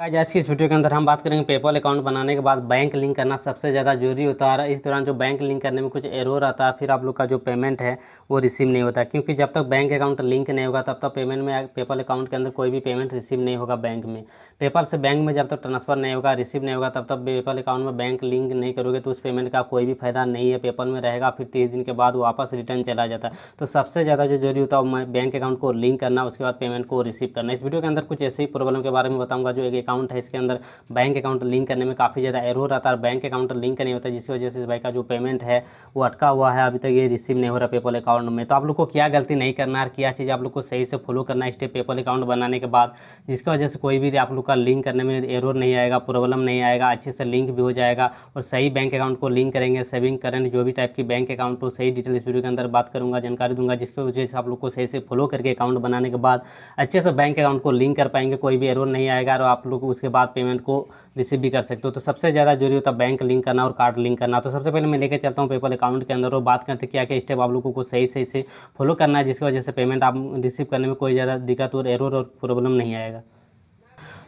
आज की इस वीडियो के अंदर हम बात करेंगे पेपल अकाउंट बनाने के बाद बैंक लिंक करना सबसे ज़्यादा जरूरी होता है। इस दौरान जो बैंक लिंक करने में कुछ एरर आता है, फिर आप लोग का जो पेमेंट है वो रिसीव नहीं होता, क्योंकि जब तक बैंक अकाउंट लिंक नहीं होगा तब तक पेमेंट में पेपल अकाउंट के अंदर कोई भी पेमेंट रिसीव नहीं होगा। बैंक में पेपल से बैंक में जब तक ट्रांसफर नहीं होगा, रिसीव नहीं होगा, तब तक पेपल अकाउंट में बैंक लिंक नहीं करोगे तो उस पेमेंट का कोई भी फायदा नहीं है। पेपल में रहेगा, फिर 30 दिन के बाद वापस रिटर्न चला जाता है। तो सबसे ज़्यादा जो जरूरी होता है बैंक अकाउंट को लिंक करना, उसके बाद पेमेंट को रिसीव करना। इस वीडियो के अंदर कुछ ऐसी प्रॉब्लम के बारे में बताऊंगा। जो एक अकाउंट है, इसके अंदर बैंक अकाउंट लिंक करने में काफ़ी ज़्यादा एरर आता है, बैंक अकाउंट लिंक नहीं होता, जिसकी वजह से इस भाई का जो पेमेंट है वो अटका हुआ है, अभी तक ये रिसीव नहीं हो रहा पेपल अकाउंट में। तो आप लोग को क्या गलती नहीं करना है, क्या चीज़ आप लोग को सही से फॉलो करना है स्टेप पेपल अकाउंट बनाने के बाद, जिसकी वजह से कोई भी आप लोग का लिंक करने में एरर नहीं आएगा, प्रॉब्लम नहीं आएगा, अच्छे से लिंक भी हो जाएगा और सही बैंक अकाउंट को लिंक करेंगे। सेविंग करेंट जो भी टाइप की बैंक अकाउंट हो, सही डिटेल इस वीडियो के अंदर बात करूँगा, जानकारी दूंगा, जिसकी वजह से आप लोग को सही से फॉलो करके अकाउंट बनाने के बाद अच्छे से बैंक अकाउंट को लिंक कर पाएंगे, कोई भी एरर नहीं आएगा और आप लोग उसके बाद पेमेंट को रिसीव भी कर सकते हो। तो सबसे ज़्यादा जरूरी होता है बैंक लिंक करना और कार्ड लिंक करना। तो सबसे पहले मैं लेके चलता हूँ पेपल अकाउंट के अंदर और बात करते हैं क्या क्या स्टेप आप लोगों को सही से फॉलो करना है, जिसकी वजह से पेमेंट आप रिसीव करने में कोई ज़्यादा दिक्कत और एरर और प्रॉब्लम नहीं आएगा।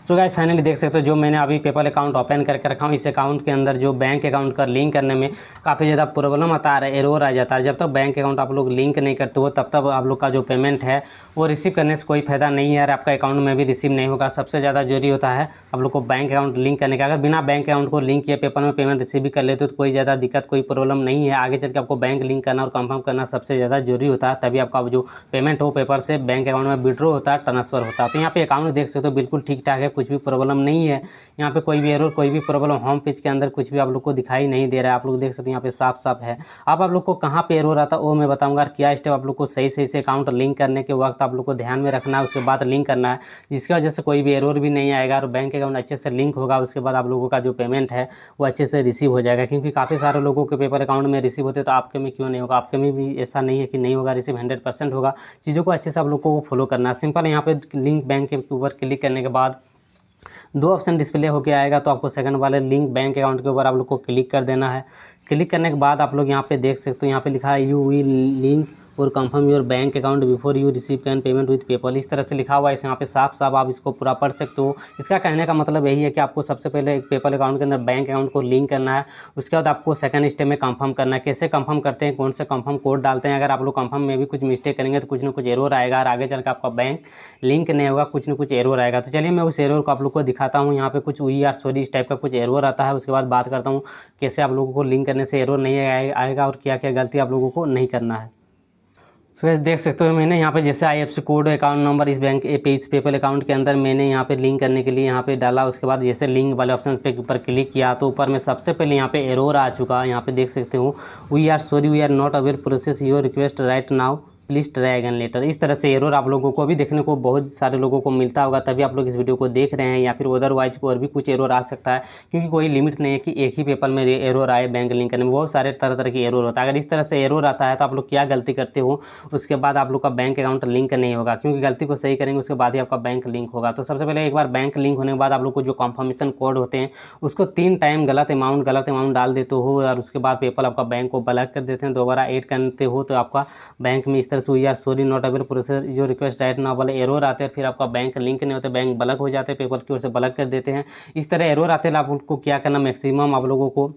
तो गाइस फाइनली देख सकते हो जो मैंने अभी पेपल अकाउंट ओपन करके रखा हूँ, इस अकाउंट के अंदर जो बैंक अकाउंट का लिंक करने में काफ़ी ज़्यादा प्रॉब्लम आता है, एरर आ जाता है। जब तक बैंक अकाउंट आप लोग लिंक नहीं करते हो तब तक आप लोग का जो पेमेंट है वो रिसीव करने से कोई फायदा नहीं है और आपका अकाउंट में भी रिसीव नहीं होगा। सबसे ज़्यादा जरूरी होता है आप लोग को बैंक अकाउंट लिंक करने का। अगर बिना बैंक अकाउंट को लिंक किए पेपल में पेमेंट रिसीव भी कर लेते हो तो कोई ज़्यादा दिक्कत, कोई प्रॉब्लम नहीं है। आगे चल के आपको बैंक लिंक करना और कंफर्म करना सबसे ज़्यादा जरूरी होता है, तभी आपका जो पेमेंट हो पेपर से बैंक अकाउंट में विड्रॉ होता है, ट्रांसफर होता है। तो यहाँ पे अकाउंट देख सकते हो बिल्कुल ठीक ठाक है, कुछ भी प्रॉब्लम नहीं है। यहाँ पे कोई भी एरर, कोई भी प्रॉब्लम होम पेज के अंदर कुछ भी आप लोग को दिखाई नहीं दे रहा है। आप लोग देख सकते हैं यहाँ पे साफ साफ है। अब आप लोग को कहाँ पे एरर आता है वो मैं बताऊंगा, क्या स्टेप आप लोग को सही से अकाउंट लिंक करने के वक्त आप लोग को ध्यान में रखना है, उसके बाद लिंक करना है, जिसकी वजह से कोई भी एरर भी नहीं आएगा और बैंक अकाउंट अच्छे से लिंक होगा। उसके बाद आप लोगों का जो पेमेंट है वो अच्छे से रिसीव हो जाएगा, क्योंकि काफ़ी सारे लोगों के पेपर अकाउंट में रिसीव होते, तो आपके में क्यों नहीं होगा? आपके में भी ऐसा नहीं है कि नहीं होगा, रिसीव 100% होगा। चीज़ों को अच्छे से आप लोग को फॉलो करना है। सिंपल यहाँ पे लिंक बैंक के ऊपर क्लिक करने के बाद दो ऑप्शन डिस्प्ले होके आएगा, तो आपको सेकंड वाले लिंक बैंक अकाउंट के ऊपर आप लोग को क्लिक कर देना है। क्लिक करने के बाद आप लोग यहाँ पे देख सकते हो, यहाँ पे लिखा है यू विल लिंक और confirm your bank account before you receive can payment with PayPal, इस तरह से लिखा हुआ है। इस यहाँ पे साफ साफ आप इसको पूरा पढ़ सकते हो। इसका कहने का मतलब यही है कि आपको सबसे पहले एक पेपल अकाउंट के अंदर बैंक अकाउंट को लिंक करना है, उसके बाद आपको सेकंड स्टेप में कंफर्म करना है। कैसे कंफर्म करते हैं, कौन से कंफर्म कोड डालते हैं, अगर आप लोग कंफर्म में भी कुछ मिस्टेक करेंगे तो कुछ ना कुछ एरर आएगा और आगे चल के आपका बैंक लिंक नहीं होगा, कुछ ना कुछ एरर आएगा। तो चलिए मैं उस एरर को आप लोग को दिखाता हूँ। यहाँ पे कुछ वी आर सॉरी इस टाइप का कुछ एरर आता है, उसके बाद बात करता हूँ कैसे आप लोगों को लिंक करने से एरर नहीं आएगा और क्या क्या गलती आप लोगों को नहीं करना है। तो देख सकते हो मैंने यहाँ पे जैसे IFSC कोड, अकाउंट नंबर इस बैंक पे इस पेपल अकाउंट के अंदर मैंने यहाँ पे लिंक करने के लिए यहाँ पे डाला। उसके बाद जैसे लिंक वाले ऑप्शन पे ऊपर क्लिक किया तो ऊपर में सबसे पहले यहाँ पे एरर आ चुका है। यहाँ पे देख सकते हो we are sorry we are not aware process your request right now please try again later. इस तरह से एरर आप लोगों को भी देखने को बहुत सारे लोगों को मिलता होगा, तभी आप लोग इस वीडियो को देख रहे हैं, या फिर अदरवाइज और भी कुछ एरर आ सकता है, क्योंकि कोई लिमिट नहीं है कि एक ही पेपर में एरर आए बैंक लिंक करने में। बहुत सारे तरह तरह की एरर होता है। अगर इस तरह से एरर आता है तो आप लोग क्या गलती करते हो, उसके बाद आप लोग का बैंक अकाउंट लिंक नहीं होगा, क्योंकि गलती को सही करेंगे उसके बाद ही आपका बैंक लिंक होगा। तो सबसे पहले एक बार बैंक लिंक होने के बाद आप लोग को जो कन्फर्मेशन कोड होते हैं उसको 3 टाइम गलत अमाउंट डाल देते हो और उसके बाद पेपल आपका बैंक को ब्लॉक कर देते हैं। दोबारा ऐड करते हो तो आपका बैंक में इस तरह से we are sorry not aware process जो रिक्वेस्ट राइट नाउ वाले एरर आते हैं, फिर आपका बैंक लिंक नहीं होते, बैंक ब्लॉक हो जाते हैं, पेपल की ओर से ब्लॉक कर देते हैं। इस तरह एरर आते हैं। आपको क्या करना, मैक्सिमम आप लोगों को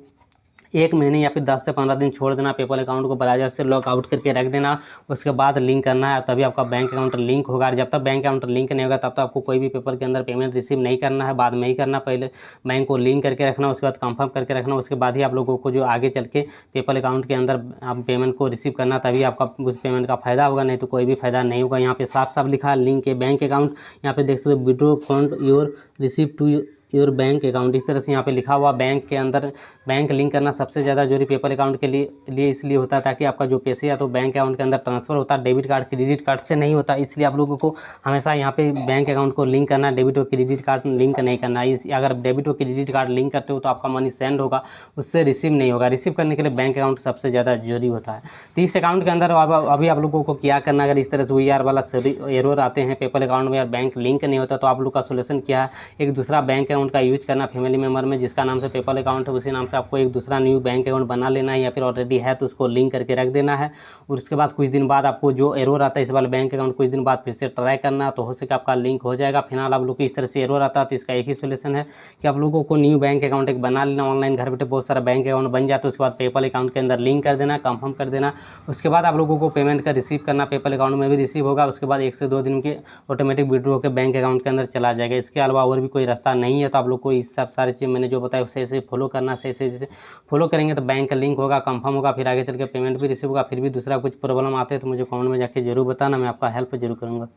1 महीने या फिर 10 से 15 दिन छोड़ देना, पेपल अकाउंट को ब्राउज़र से लॉग आउट करके रख देना, उसके बाद लिंक करना है, तभी आपका बैंक अकाउंट लिंक होगा। और जब तक बैंक अकाउंट लिंक नहीं होगा तब तक आपको कोई भी पेपर के अंदर पेमेंट रिसीव नहीं करना है, बाद में ही करना। पहले बैंक को लिंक करके रखना, उसके बाद कंफर्म करके रखना, उसके बाद ही आप लोगों को जो आगे चल के पेपल अकाउंट के अंदर आप पेमेंट को रिसीव करना, तभी आपका उस पेमेंट का फायदा होगा, नहीं तो कोई भी फायदा नहीं होगा। यहाँ पे साफ साफ लिखा है लिंक है बैंक अकाउंट। यहाँ पे देख सकते हो withdraw fund your receive to your bank account, इस तरह से यहाँ पे लिखा हुआ। बैंक के अंदर बैंक लिंक करना सबसे ज़्यादा जरूरी पेपल अकाउंट के लिए इसलिए होता है ताकि आपका जो पैसे या तो बैंक अकाउंट के अंदर ट्रांसफर होता है, डेबिट कार्ड क्रेडिट कार्ड से नहीं होता। इसलिए आप लोगों को हमेशा यहाँ पे बैंक अकाउंट को लिंक करना, डेबिट और क्रेडिट कार्ड लिंक नहीं करना। अगर डेबिट और क्रेडिट कार्ड लिंक करते हो तो आपका मनी सेंड होगा, उससे रिसीव नहीं होगा। रिसीव करने के लिए बैंक अकाउंट सबसे ज़्यादा जरूरी होता है। तो इस अकाउंट के अंदर अभी आप लोगों को क्या करना, अगर इस तरह से वी आर वाला एरर आते हैं पेपल अकाउंट में और बैंक लिंक नहीं होता, तो आप लोग का सोल्यूशन क्या है, एक दूसरा बैंक अकाउंट का यूज करना फैमिली मेम्बर में जिसका नाम से पेपल अकाउंट है, उसी नाम से आपको एक दूसरा न्यू बैंक अकाउंट बना लेना है, या फिर ऑलरेडी है तो उसको लिंक करके रख देना है। और उसके बाद कुछ दिन बाद आपको जो एरर आता है इस वाले बैंक अकाउंट, कुछ दिन बाद फिर से ट्राई करना, तो हो सके आपका लिंक हो जाएगा। फिलहाल आप लोग को इस तरह से एरर आता है तो इसका एक ही सोल्यूशन है कि आप लोगों को न्यू बैंक अकाउंट एक बना लेना। ऑनलाइन घर बैठे बहुत सारा बैंक अकाउंट बन जाता है, उसके बाद पेपल अकाउंट के अंदर लिंक कर देना, कंफर्म कर देना। उसके बाद आप लोगों को पेमेंट का रिसीव करना, पेपल अकाउंट में भी रिसीव होगा। उसके बाद 1 से 2 दिन के ऑटोमेटिक विड्रॉ होकर बैंक अकाउंट के अंदर चला जाएगा। इसके अलावा और भी कोई रास्ता नहीं है। तो आप लोग को इस सब सारी चीज़ मैंने जो बताया उसे ऐसे फॉलो करना, सही से जैसे फॉलो करेंगे तो बैंक का लिंक होगा, कंफर्म होगा, फिर आगे चल के पेमेंट भी रिसीव होगा। फिर भी दूसरा कुछ प्रॉब्लम आते हैं तो मुझे कमेंट में जाके जरूर बताना, मैं आपका हेल्प जरूर करूँगा।